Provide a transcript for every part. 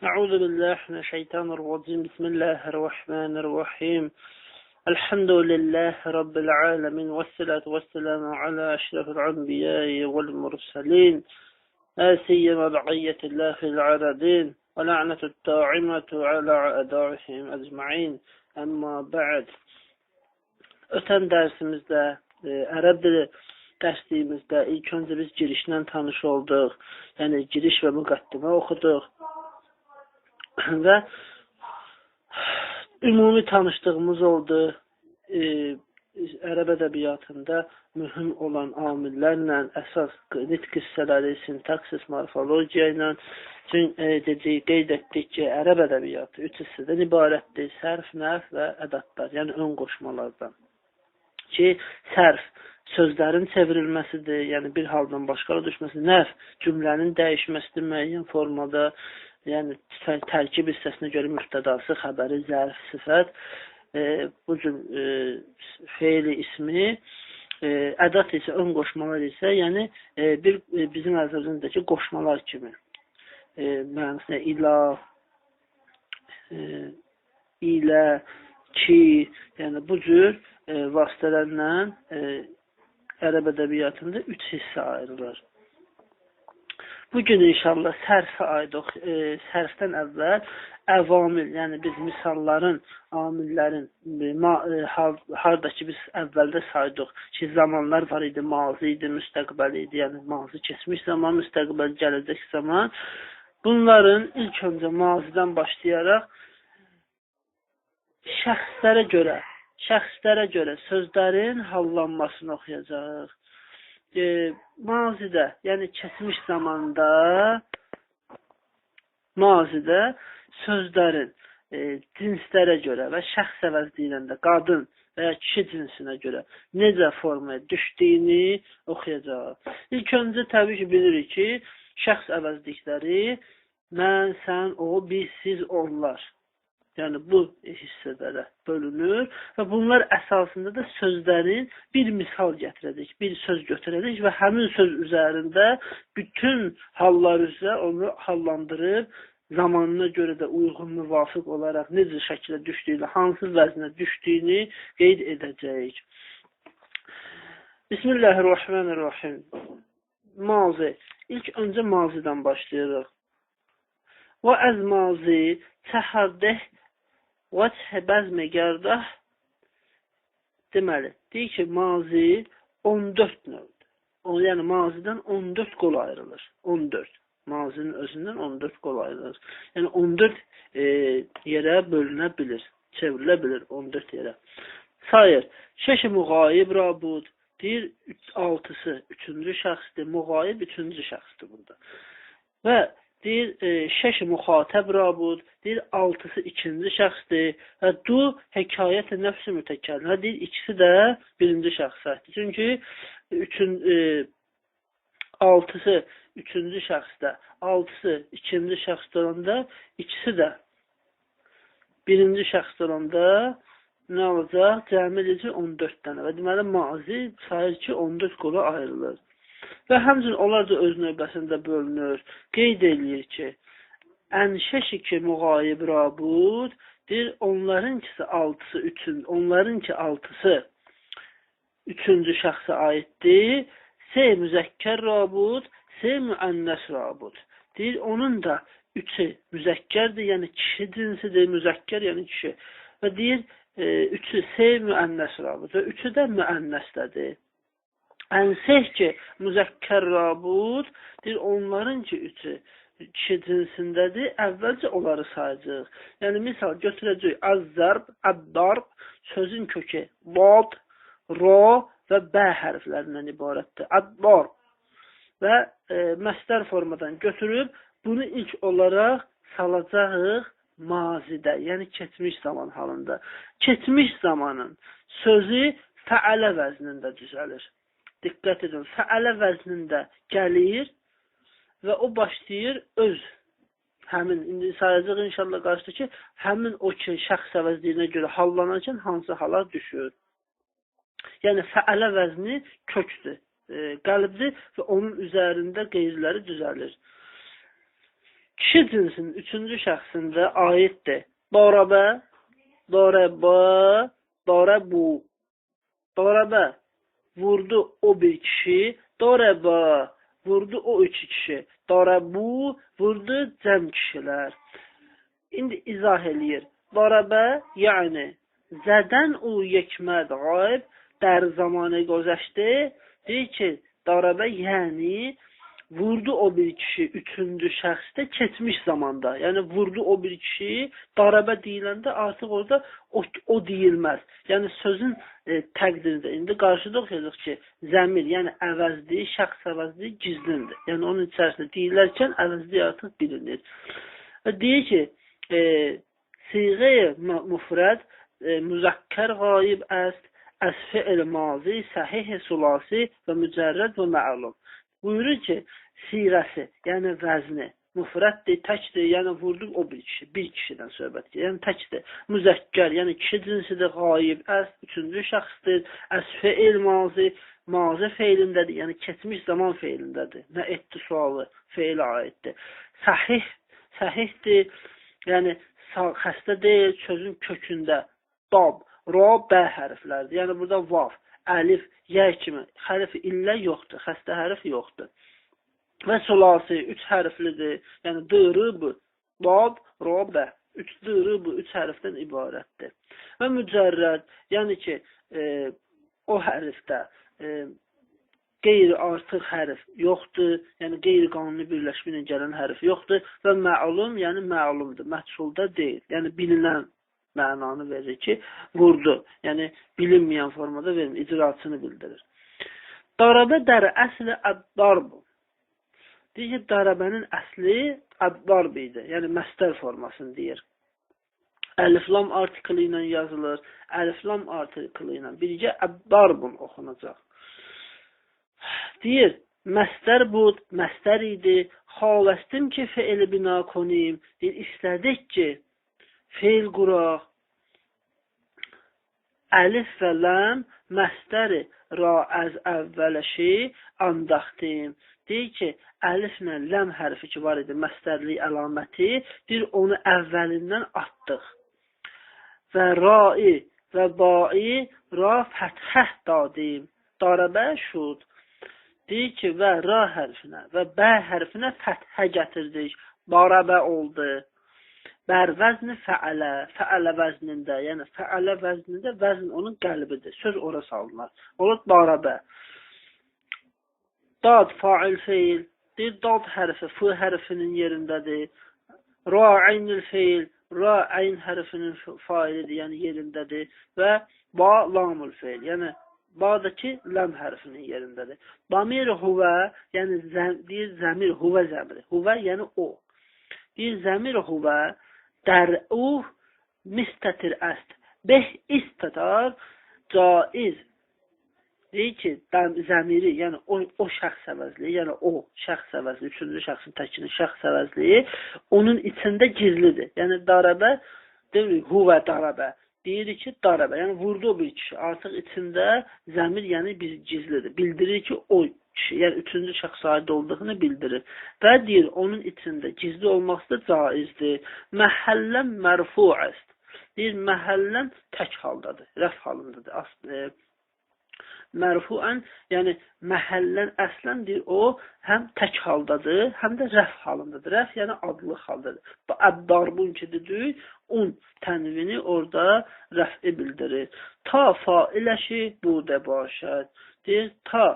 أعوذ بالله من الشيطان الرجيم بسم الله الرحمن الرحيم الحمد لله رب العالمين والصلاة والسلام على أشرف الأنبياء والمرسلين لا سيما بقية الله في العالمين ولعنة الداعمة على أعدائهم أجمعين أما بعد. Ötən dərsimizdə ərəb dili dərsliyimizdə ilk öncə biz girişlə tanış olduq. Yəni giriş və müqəddimə oxuduq. Və ümumi tanışdığımız oldu. Ərəb ədəbiyyatında mühüm olan amillərlə, əsas nitq hissələri, sintaksis, morfologiya ilə qeyd etdik ki, ərəb ədəbiyyatı üç hissədən ibarətdir. Sərf, nəf və ədədlər, yəni ön qoşmalardan. Ki, sərf sözlərin çevrilməsidir, yəni bir haldan başqaya düşməsi, nəf cümlənin dəyişməsidir müəyyən formada, yəni tərkib hissəsinə görə mübtədası, xəbəri, zərf, sifət, bu cür feili ismi, ədat isə ön qoşmalar isə, yəni bizim əzəbimizdəki qoşmalar kimi, mənasında ila, ilə, ki, yəni bu cür vasitələrlə ərəb ədəbiyyatında üç hissə ayrılır. Bugün inşallah sərfə aid sərfdən əvvəl əvamil, yəni biz misalların, amillərin, harda ki biz əvvəldə saydıq ki, zamanlar var idi, mazi idi, müstəqbəl idi, yəni mazi keçmiş zaman, müstəqbəl gələcək zaman. Bunların ilk öncə mazidən başlayaraq şəxslərə görə sözlərin hallanmasını oxuyacaq. Mazidə, yəni keçmiş zamanda mazidə sözlərin cinslərə görə və şəxs əvəzliyində qadın və ya kişi cinsinə görə necə formaya düşdüyünü oxuyacaq. İlk öncə təbii ki bilirik ki, şəxs əvəzlikləri mən, sən, o, biz, siz, onlar. Yəni bu hissələrə bölünür və bunlar əsasında da sözlərin bir misal gətirəcək, bir söz götürəcək və həmin söz üzərində bütün hallar üzrə onu hallandırıb zamanına görə də uyğun, müvafiq olaraq necə şəkilə düşdüyünü, hansı vəznə düşdüyünü qeyd edəcək. Bismillahirrahmanirrahim. Mazi. İlk öncə mazidən başlayırıq. Və əz mazi təhaddeh və bəzmə gərdah. Deməli, deyir ki, mazi 14 növdür. Yəni, mazidən 14 qol ayrılır. 14. Mazinin özündən 14 qol ayrılır. Yəni, 14 yerə bölünə bilir, çevrilə bilir 14 yerə. Sayır, şəş-i müğayib rabud, deyir, 6-sı 3-cü şəxsdir, müğayib 3-cü şəxsdir burada. Və deyir, şəş-i müxatəb rabud, deyir, 6-sı 2-ci şəxsdir və du hekayət-i nəfs-i mütəkəllim. Və deyir, ikisi də 1-ci şəxsdir. Çünki 6-sı 3-cü şəxsdə, 6-sı 2-ci şəxsdə olanda, ikisi də 1-ci şəxsdə olanda nə olacaq? Cəmi edəcək 14 dənə. Və deməli, mazi sayır ki, 14 qola ayrılır. Və həmçinin onlar da öz növbəsində bölünür. Qeyd eləyir ki, ənşəşi ki müğayib rabud, deyir, onlarınkisi 6-sı 3-cü şəxsə aiddir. S müzəkkər rabud, S müənnəs rabud. Deyir, onun da 3-ü müzəkkərdir, yəni kişi cinsidir, müzəkkər, yəni kişi. Və deyir, 3-ü S müənnəs rabud və 3-ü də müənnəsdədir. Ənsəh ki, müzəkkər rabud, deyir, onların ki, 3-ü kişi cinsindədir, əvvəlcə onları sayacaq. Yəni, misal götürəcək, əzzərb, əddarb, sözün kökü, lad, ra və bə hərflərindən ibarətdir. Əddarb və məsdər formadan götürüb, bunu ilk olaraq salacağıq mazidə, yəni keçmiş zaman halında. Keçmiş zamanın sözü fəalə vəznində düzəlir. Diqqət edin, fəalə vəznində gəlir və o başlayır öz, həmin, indi sayacaq inşallah qarşıda ki, həmin o ki, şəxs əvəzliyinə görə hallanarkən hansı hala düşür. Yəni, fəalə vəzni kökdür, qəlbdir və onun üzərində qeyriləri düzəlir. Kişi cinsinin üçüncü şəxsində aiddir. Darabə, daraba, darabu. Darabə vurdu o bir kişi, daraba vurdu o üç kişi, darabu vurdu cəm kişilər. İndi izah eləyir. Darabə, yəni zədən o yekməd qayb در zamanı گذشته deyir ki, darabə yəni vurdu o bir kişi üçüncü şəxsdə keçmiş zamanda. Yəni vurdu o bir kişi, darabə deyiləndə artıq orada o deyilməz. Yəni sözün təqdirində. İndi qarşıda oxuyacaq ki, zəmir, yəni əvəzliyi, şəxs əvəzliyi gizlindir. Yəni onun içərisində deyilərkən əvəzliyi artıq bilinir. Və deyir ki, siğə müfrəd müzəkkər qayib است از فعل ماضی صحیح sulasi və mücərrəd və ma'lum. Buyurur ki, siğəsi, yəni vəzni, müfrəddir, təkdir, yəni vurdu o bir kişi, bir kişidən söhbət gedir. Yəni təkdir. Müzəkkər, yəni kişi cinsidir, qayib, üçüncü şəxsdir, əs fe'il mazi, mazi feilindədir, yəni keçmiş zaman feilindədir. Nə etdi sualı, feilə aiddir. Sahih, sahihdir, yəni xəstə deyil, sözün kökündə, dab, ra, bə hərflərdir. Yəni burada vav, əlif, yə kimi hərfi illə yoxdur, xəstə hərf yoxdur. Və sulasi 3 hərflidir. Yəni dırıb, dab, ra, bə. 3 dırıb, 3 hərfdən ibarətdir. Və mücərrəd, yəni ki, o hərfdə qeyri artıq hərf yoxdur, yəni qeyri-qanuni birləşmə ilə gələn hərf yoxdur və məlum, yəni məlumdur, məhsulda deyil, yəni bilinən mənanı verir ki, vurdu, yəni bilinməyən formada verir, icraçını bildirir. Darabə dər əsli əd-darbu. Deyir ki, darabənin əsli əd-darb idi, yəni məstər formasını deyir. Əliflam artiklı ilə yazılır, əliflam artiklı ilə birgə əd-darbun oxunacaq. Deyir, məstər bud, məstər idi, xavəstim ki, feili bina koniyim, deyir, istədik ki, feil quraq, əlif və ləm, məstəri ra əz əvvələşi andaxtim. Deyir ki, əliflə ləm hərfi ki var idi, məstərli əlaməti, deyir, onu əvvəlindən atdıq. Və rai və bai ra fəthəh dadim, darabə şud. Deyir ki, və ra hərfinə və bə hərfinə fəthə gətirdik, darabə oldu. Bər vəzni fəalə, fəalə vəznində, yəni fəalə vəznində vəzn onun qəlbidir, söz ora salınlar. Olur darabə. Dad fail feil, deyir dad hərfi, fı hərfinin yerindədir. Ra aynil feil, ra ayn hərfinin failidir, yəni yerindədir. Və ba lamul feil, yəni badakı ləm hərfinin yerindədir. Damir huvə, yəni deyir zəmir, huvə zəmiri. Huvə yəni o. Deyir zəmir huvə, dər'uh mistətir əst. Beh istədar caiz. Deyir ki, zəmiri, yəni o şəxs əvəzliyi, yəni o şəxs əvəzliyi, üçüncü şəxsin təkinin şəxs əvəzliyi onun içində gizlidir. Yəni darabə, deyirik, huvə darabə. Deyirik ki, darabə, yəni vurdu o bir kişi. Artıq içində zəmir, yəni gizlidir. Bildirir ki, o kişi, yəni üçüncü şəxs aid olduğunu bildirir. Və deyir, onun içində gizli olması da caizdir. Məhəllən mərfu əst. Deyir, məhəllən tək haldadır, rəf halındadır. Mərfuən, yəni məhəllən əslən deyir, o həm tək haldadır, həm də rəf halındadır. Rəf, yəni adlıq haldadır. Əd-darbun ki, dedik, un tənvini orada rəfi bildirir. Ta failəşi budə başəd. Deyir, ta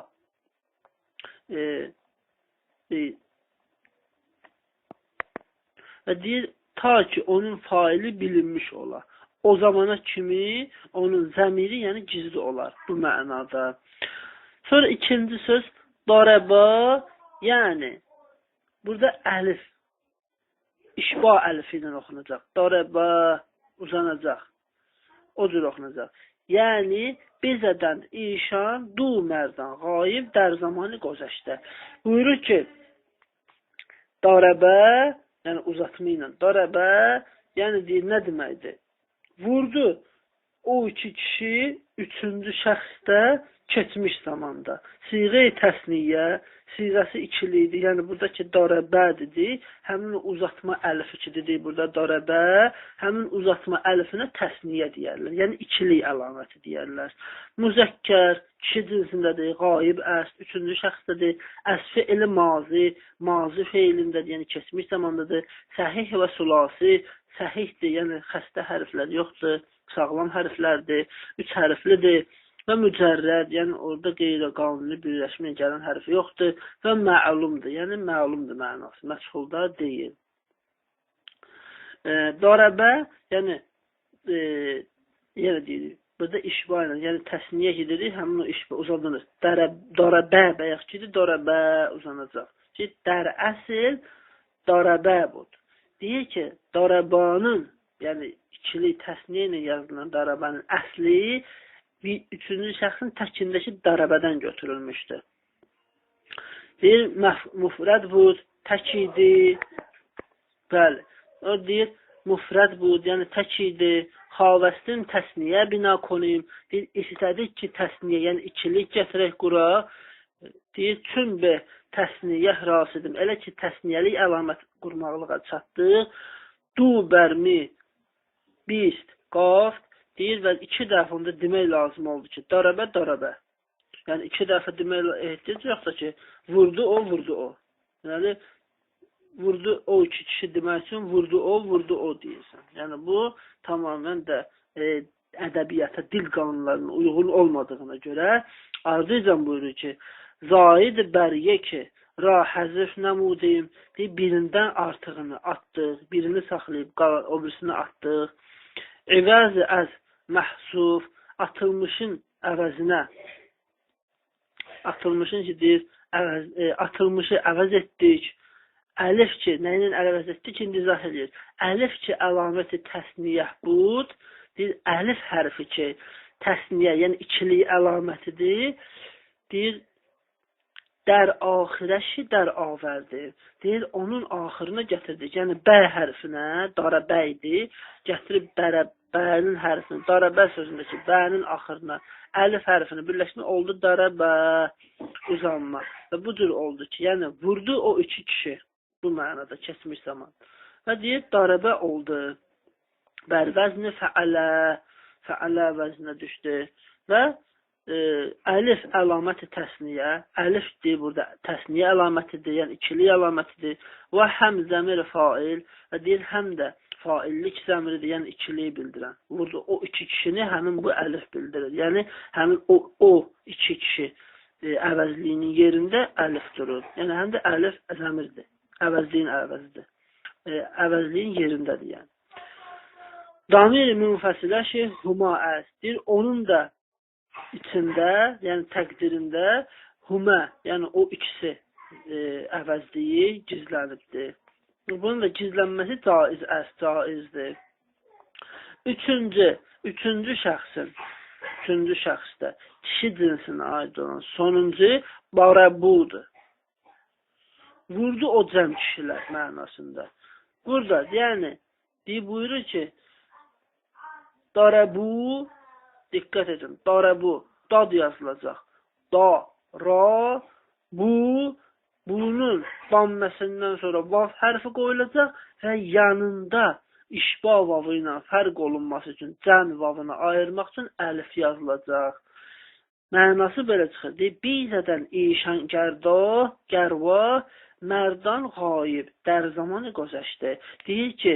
və deyir, ta ki, onun faili bilinmiş olar. O zamana kimi onun zəmiri, yəni gizli olar bu mənada. Sonra ikinci söz daraba, yəni burada əlif, işba əlifi ilə oxunacaq. Daraba uzanacaq. O cür oxunacaq. Yəni bizədən işan du mərdan qayib dər zamanı qozaşdə. Buyurur ki, daraba, yəni uzatma ilə, daraba, yəni deyir, nə deməkdir? Vurdu o iki kişi üçüncü şəxsdə keçmiş zamanda. Siğə-i təsniyyə, siğəsi ikili idi. Yəni buradakı darəbədir. Həmin uzatma əlifi ki dedik burada darəbə, həmin uzatma əlifinə təsniyyə deyərlər. Yəni ikili əlaməti deyərlər. Müzəkkər kişi cinsindədir, qaib əst, üçüncü şəxsdədir. Əsfi eli mazi feilindədir, yəni keçmiş zamandadır. Səhih və sulasi, səhihdir, yəni xəstə hərflər yoxdur, sağlam hərflərdir, 3 hərflidir. Və mücərrəd, yəni orada qeyri-qanuni birləşməyə gələn hərfi yoxdur və məlumdur, yəni məlumdur mənası, məşğulda deyil. Darəbə, yəni deyirik, burada işba ilə, yəni təsniyə gidirik, həmin o işba uzanır. Darəbə bəyək ki, darəbə uzanacaq. Ki, dər əsl darəbə budur. Deyir ki, darəbanın, yəni ikili təsniyə ilə yazılan darəbənin əsli üçüncü şəxsin təkindəki darəbədən götürülmüşdür. Deyir, müfrəd bud, tək idi. Bəli, o deyir, müfrəd bud, yəni tək idi. Xavəstin təsniyə bina konuyum. Deyir, istədik ki, təsniyə, yəni ikilik gətirək qura. Deyir, çün be təsniyə rasidim. Elə ki, təsniyəlik əlamət qurmaqlığa çatdıq. Du bərmi, bist, qaft. Deyir və 2 dəfə onda demək lazım oldu ki, darəbə, darəbə. Yəni 2 dəfə demək ehtiyac yoxsa ki, vurdu o. Yəni, vurdu o 2 kişi demək üçün, vurdu o deyirsən. Yəni, bu tamamən də ədəbiyyata, dil qanunlarına uyğun olmadığına görə ardıcan buyurur ki, zaid bəriyə ki, ra həzif nəmudeyim, deyir, birindən artığını atdıq, birini saxlayıb, o birisini atdıq. İvəz-i əz məhsuf, atılmışın əvəzinə, atılmışın ki, deyir, atılmışı əvəz etdik. Əlif ki, nə ilə əvəz etdik, indi izah edir. Əlif ki, əlaməti təsniyə bud, deyir, əlif hərfi ki, təsniyə, yəni ikili əlamətidir. Deyir, dər axirəşi dər avərdir. Deyir, onun axırına gətirdik. Yəni, bə hərfinə, darəbə idi, gətirib bənin hərfini, darəbə sözündəki bənin axırına, əlif hərfini birləşmə oldu darəbə, uzanma. Və bu cür oldu ki, yəni, vurdu o 2 kişi bu mənada keçmiş zaman. Və deyir, darəbə oldu. Bərvəzni fəalə vəzinə düşdü. Və əlif əlaməti təsniyə, əlif deyir burada təsniyə əlamətidir, yəni ikili əlamətidir. Və həm zəmir fail və deyir həm də faillik zəmiridir, yəni ikiliyi bildirən. Burada o 2 kişini həmin bu əlif bildirir. Yəni həmin o 2 kişi əvəzliyinin yerində əlif durur. Yəni həm də əlif zəmirdir. Əvəzliyin əvəzidir. Əvəzliyin yerindədir yəni. Damir-i münfəsiləşi huma əsdir. Onun da içində, yəni təqdirində humə, yəni o ikisi əvəzliyi gizlənibdir. Bunun da gizlənməsi caizdir. Üçüncü şəxsdə kişi cinsinə aid olan sonuncu barabudur. Vurdu o cəm kişilər mənasında. Burada, yəni, buyurur ki, darabu, diqqət edin, darabu, dad yazılacaq. Da, ra, bu, bunun damməsindən sonra vav hərfi qoyulacaq və yanında işba vavı ilə fərq olunması üçün, cəm vavını ayırmaq üçün əlif yazılacaq. Mənası belə çıxır. Bizədən işan gərva, mərdan qayib, dər zamanı gözəşdi. Deyir ki,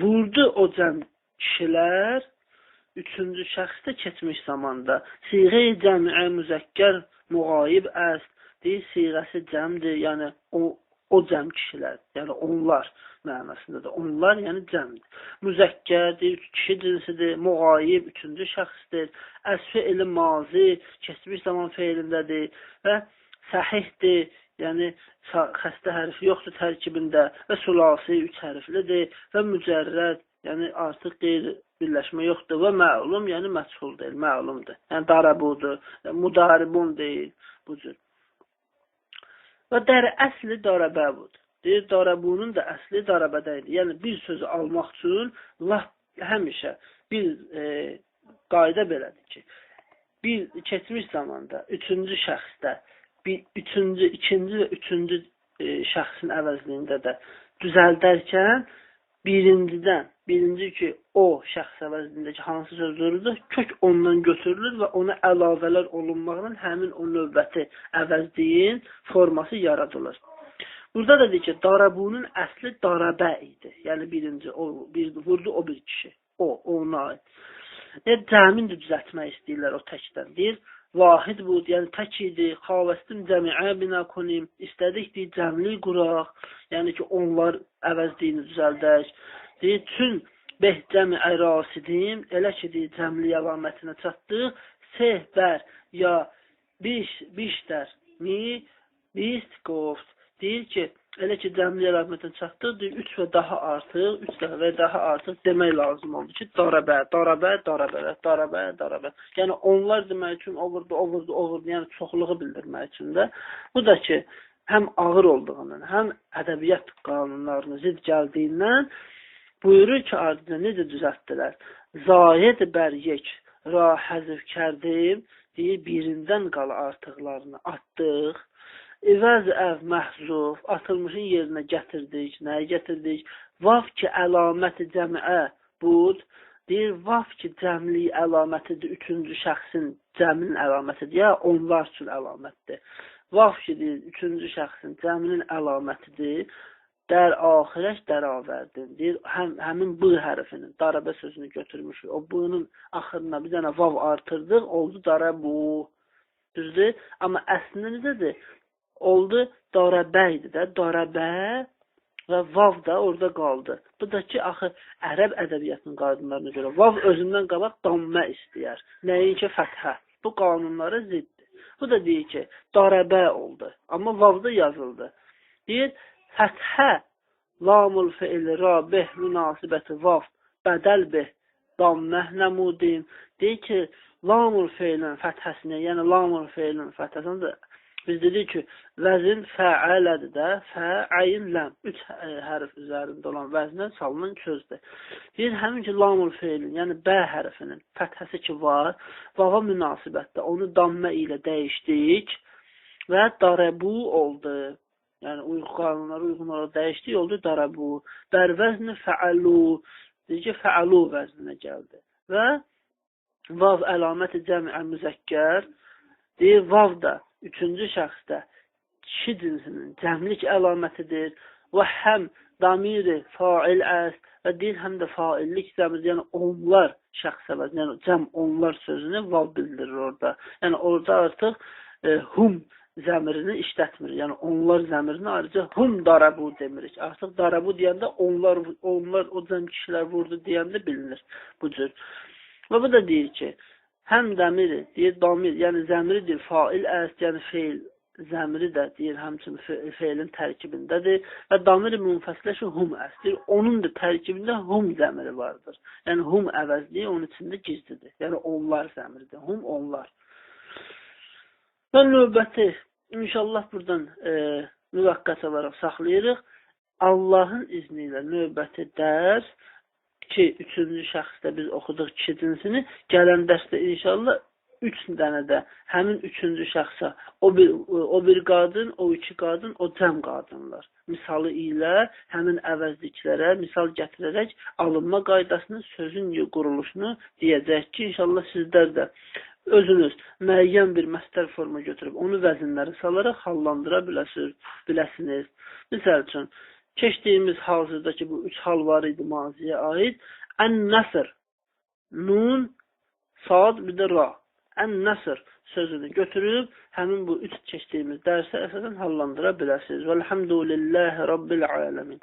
vurdu o cəm kişilər, üçüncü şəxsdə keçmiş zamanda. Siğə-i cəmiə müzəkkər müğayib əst. Deyir, siğəsi cəmdir, yəni o cəm kişilər, yəni onlar mənasındadır. Onlar, yəni cəmdir. Müzəkkərdir, kişi cinsidir, müğayib, üçüncü şəxsdir. Əsfi eli mazi, keçmiş zaman feilindədir və səhihdir, yəni xəstə hərfi yoxdur tərkibində və sulasi 3 hərflidir və mücərrəd, yəni artıq qeyri birləşmə yoxdur və məlum, yəni məchul deyil, məlumdur. Yəni darabudur, mudaribun deyil, bu cür. Və əsli darəbə budur. Deyir, darabunun da əsli darabədə idi. Yəni, bir sözü almaq üçün həmişə bir qayda belədir ki, bir keçmiş zamanda üçüncü şəxsdə ikinci və üçüncü şəxsin əvəzliyində də düzəldərkən birinci ki o şəxs əvəzliyindəki hansı söz dururdu, kök ondan götürülür və ona əlavələr olunmaqla həmin o növbəti əvəzliyin forması yaradılır. Burada da deyir ki, darabunun əsli darabə idi. Yəni birinci, vurdu o bir kişi. Ona aid. Cəmin də düzəltmək istəyirlər o təkdən. Deyir, vahid bu, yəni tək idi. Xavəstim cəmiə bina konim. İstədik deyir, cəmli quraq. Yəni ki, onlar əvəzliyini düzəldək. Deyir, çün beh cəmiə rasidim. Elə ki, deyir, cəmli əlamətinə çatdıq. Sehbər ya bişdər mi bist qoft. Deyir ki, elə ki, cəmli əlamətinə çatdıq, deyir, 3 və daha artıq, 3 dəfə və daha artıq demək lazım oldu ki, darabə. Yəni, onlar demək üçün o vurdu, yəni çoxluğu bildirmək üçün də. Bu da ki, həm ağır olduğundan, həm ədəbiyyat qanunlarına zid gəldiyindən buyurur ki, ardından necə düzəltdilər? Zayed bər yek, ra həzif kərdim, deyir, birindən qala artıqlarını atdıq. İvəz əv məhzuf, atılmışın yerinə gətirdik. Nəyə gətirdik? Vav ki, əlaməti cəmiə bud. Deyir, vav ki, cəmli əlamətidir. Üçüncü şəxsin cəminin əlamətidir. Ya, onlar üçün əlamətdir. Vav ki, deyir, üçüncü şəxsin cəminin əlamətidir. Dər axirəş dəravərdin. Deyir, həmin b hərfinin, darabə sözünü götürmüşük. O b-nın axırına bir dənə vav artırdıq, oldu darabu. Düzdür? Amma əslində necədir? Oldu darabə idi də, darabə və vav da orada qaldı. Bu da ki, axı, ərəb ədəbiyyatının qanunlarına görə vav özündən qabaq dammə istəyər. Nəyin ki, fəthə. Bu qanunlara ziddir. Bu da deyir ki, darabə oldu. Amma vavda yazıldı. Deyir, fəthə lamul feil rabih münasibəti vav bədəl bih dammə nəmudim. Deyir ki, lamul feilin fəthəsini, yəni lamul feilin fəthəsini də biz dedik ki, vəzin fəalədir də, fəayin ləm. 3 hərf üzərində olan vəzindən salınan sözdür. Deyir, həmin ki, lamul feilin, yəni bə hərfinin fəthəsi ki var, vava münasibətdə onu dammə ilə dəyişdik və darabu oldu. Yəni, qanunlara uyğun olaraq dəyişdik, oldu darabu. Bər vəzni fəalu, deyir ki, fəalu vəzninə gəldi. Və vav əlaməti cəmiə müzəkkər, deyir, vav da üçüncü şəxsdə kişi cinsinin cəmlik əlamətidir və həm damiri fail əst və deyir, həm də faillik cəmir, yəni onlar şəxs əvəz, yəni cəm onlar sözünü vav bildirir orada. Yəni orada artıq hum zəmirini işlətmir, yəni onlar zəmirini ayrıca hum darabu demirik. Artıq darabu deyəndə onlar o cəm kişilər vurdu deyəndə bilinir bu cür. Və bu da deyir ki, həm dəmiri, deyir, damir, yəni zəmiridir, fail əst, yəni feil zəmiri də deyir, həmçinin feilin tərkibindədir və damiri münfəsiləşi hum əst, deyir, onun da tərkibində hum zəmiri vardır. Yəni hum əvəzliyi onun içində gizlidir, yəni onlar zəmiridir, hum onlar. Və növbəti, inşallah buradan müvəqqət olaraq saxlayırıq. Allahın izni ilə növbəti dərs ki, üçüncü şəxsdə biz oxuduq kişi cinsini, gələn dərsdə inşallah 3 dənə də həmin üçüncü şəxsə o bir qadın, o iki qadın, o cəm qadınlar. Misalı ilə həmin əvəzliklərə misal gətirərək alınma qaydasını, sözün quruluşunu deyəcək ki, inşallah sizlər də özünüz müəyyən bir məstər forma götürüb onu vəzinləri salaraq hallandıra biləsiniz. Misal üçün, keçdiyimiz hazırdakı bu 3 hal var idi maziyə aid. Ən-nəsr, nun, sad, bir də ra. Ən-nəsr sözünü götürüb həmin bu 3 keçdiyimiz dərsə əsasən hallandıra biləsiniz. Vəlhamdülillahi Rabbil aləmin.